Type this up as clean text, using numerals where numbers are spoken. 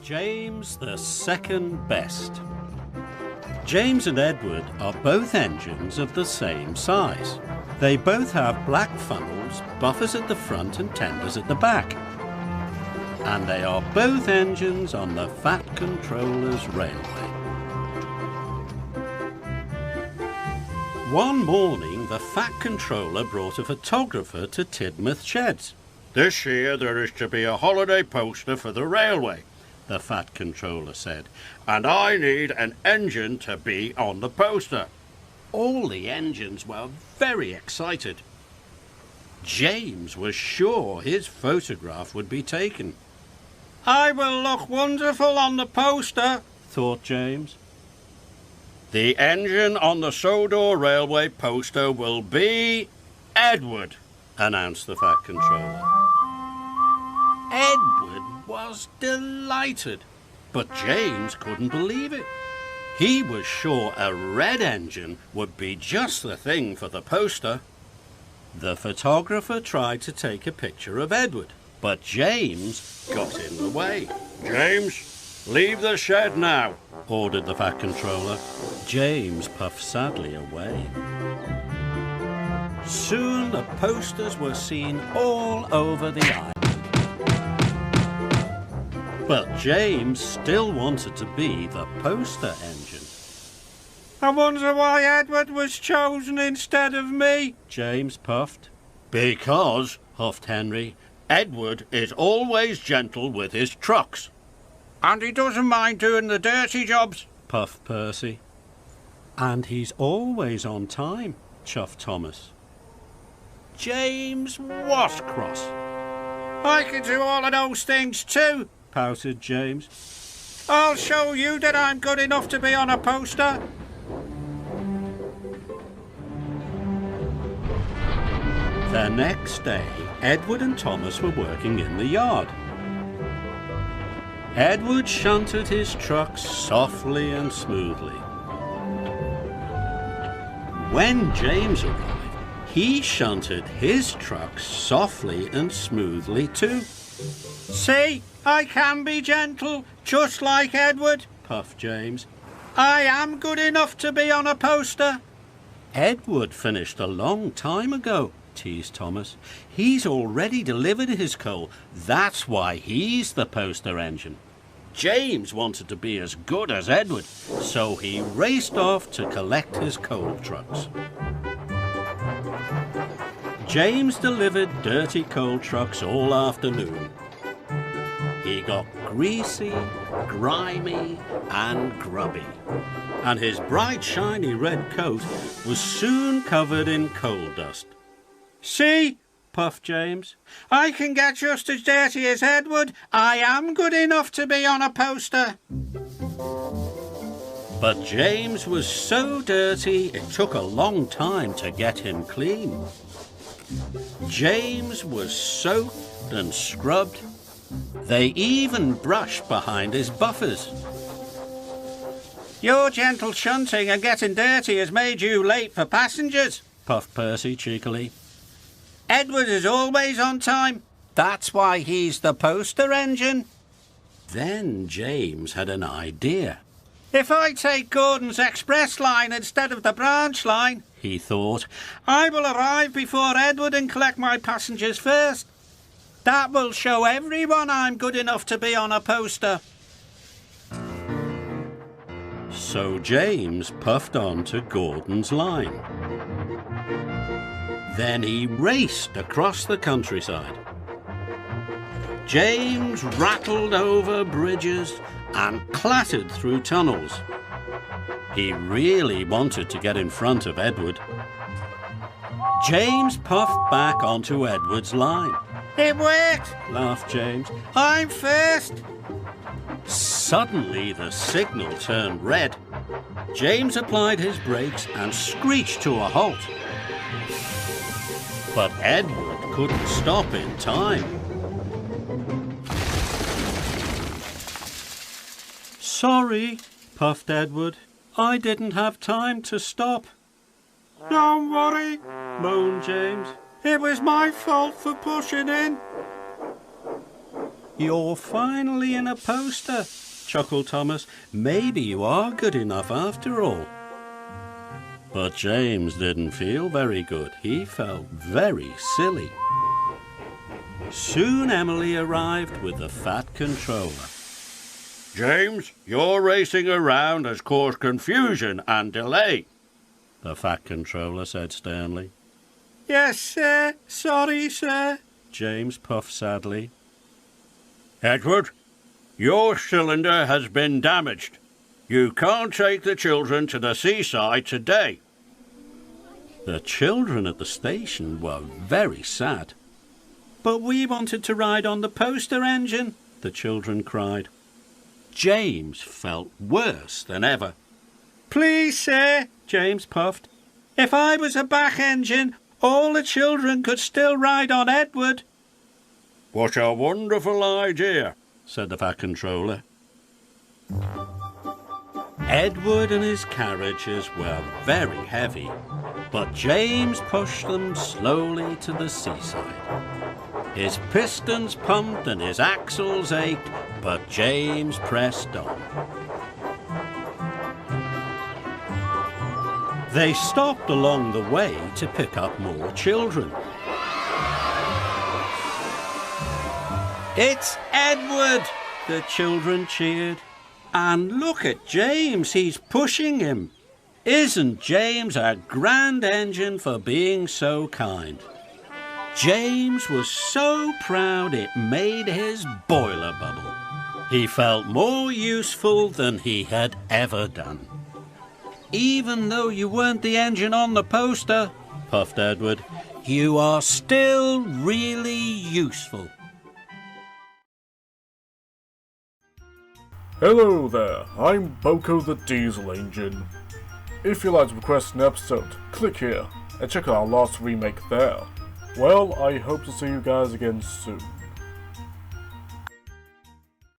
James the second best. James and Edward are both engines of the same size. They both have black funnels, buffers at the front and tenders at the back. And they are both engines on the Fat Controller's railway. One morning, the Fat Controller brought a photographer to Tidmouth Sheds. "This year there is to be a holiday poster for the railway," the Fat Controller said, "and I need an engine to be on the poster." All the engines were very excited. James was sure his photograph would be taken. "I will look wonderful on the poster," thought James. "The engine on the Sodor Railway poster will be Edward," announced the Fat Controller. Edward was delighted, but James couldn't believe it. He was sure a red engine would be just the thing for the poster. The photographer tried to take a picture of Edward, but James got in the way. "James, leave the shed now," ordered the Fat Controller. James puffed sadly away. Soon the posters were seen all over the island. But James still wanted to be the poster engine. "I wonder why Edward was chosen instead of me," James puffed. "Because," huffed Henry, "Edward is always gentle with his trucks." "And he doesn't mind doing the dirty jobs," puffed Percy. "And he's always on time," chuffed Thomas. James was cross. "I can do all of those things too," pouted James. "I'll show you that I'm good enough to be on a poster." The next day, Edward and Thomas were working in the yard. Edward shunted his truck softly and smoothly. When James arrived, he shunted his truck softly and smoothly too. "See, I can be gentle, just like Edward," puffed James. "I am good enough to be on a poster." "Edward finished a long time ago," teased Thomas. "He's already delivered his coal. That's why he's the poster engine." James wanted to be as good as Edward, so he raced off to collect his coal trucks. James delivered dirty coal trucks all afternoon. He got greasy, grimy and grubby, and his bright shiny red coat was soon covered in coal dust. "See," puffed James, "I can get just as dirty as Edward. I am good enough to be on a poster." But James was so dirty it took a long time to get him clean. James was soaked and scrubbed. They even brushed behind his buffers. "Your gentle shunting and getting dirty has made you late for passengers," puffed Percy cheekily. "Edward is always on time. That's why he's the poster engine." Then James had an idea. "If I take Gordon's express line instead of the branch line," he thought, "I will arrive before Edward and collect my passengers first. That will show everyone I'm good enough to be on a poster." So James puffed on to Gordon's line. Then he raced across the countryside. James rattled over bridges and clattered through tunnels. He really wanted to get in front of Edward. James puffed back onto Edward's line. "It worked," laughed James. "I'm first." Suddenly the signal turned red. James applied his brakes and screeched to a halt. But Edward couldn't stop in time. "Sorry," puffed Edward. "I didn't have time to stop." "Don't worry," moaned James. "It was my fault for pushing in." You're finally in a poster, chuckled Thomas. Maybe you are good enough after all. But James didn't feel very good. He felt very silly. Soon Emily arrived with the Fat Controller. James, your racing around has caused confusion and delay, the Fat Controller said sternly. Yes, sir. Sorry, sir, James puffed sadly. Edward, your cylinder has been damaged. You can't take the children to the seaside today. The children at the station were very sad. But we wanted to ride on the poster engine, the children cried. James felt worse than ever. Please, sir, James puffed. If I was a back engine, all the children could still ride on Edward. What a wonderful idea, said the Fat Controller. Edward and his carriages were very heavy, but James pushed them slowly to the seaside. His pistons pumped and his axles ached, but James pressed on. They stopped along the way to pick up more children. It's Edward, the children cheered. And look at James, he's pushing him. Isn't James a grand engine for being so kind? James was so proud it made his boiler bubble. He felt more useful than he had ever done. Even though you weren't the engine on the poster, puffed Edward, you are still really useful. Hello there, I'm Boko the Diesel Engine. If you'd like to request an episode, click here and check out our last remake there. Well, I hope to see you guys again soon.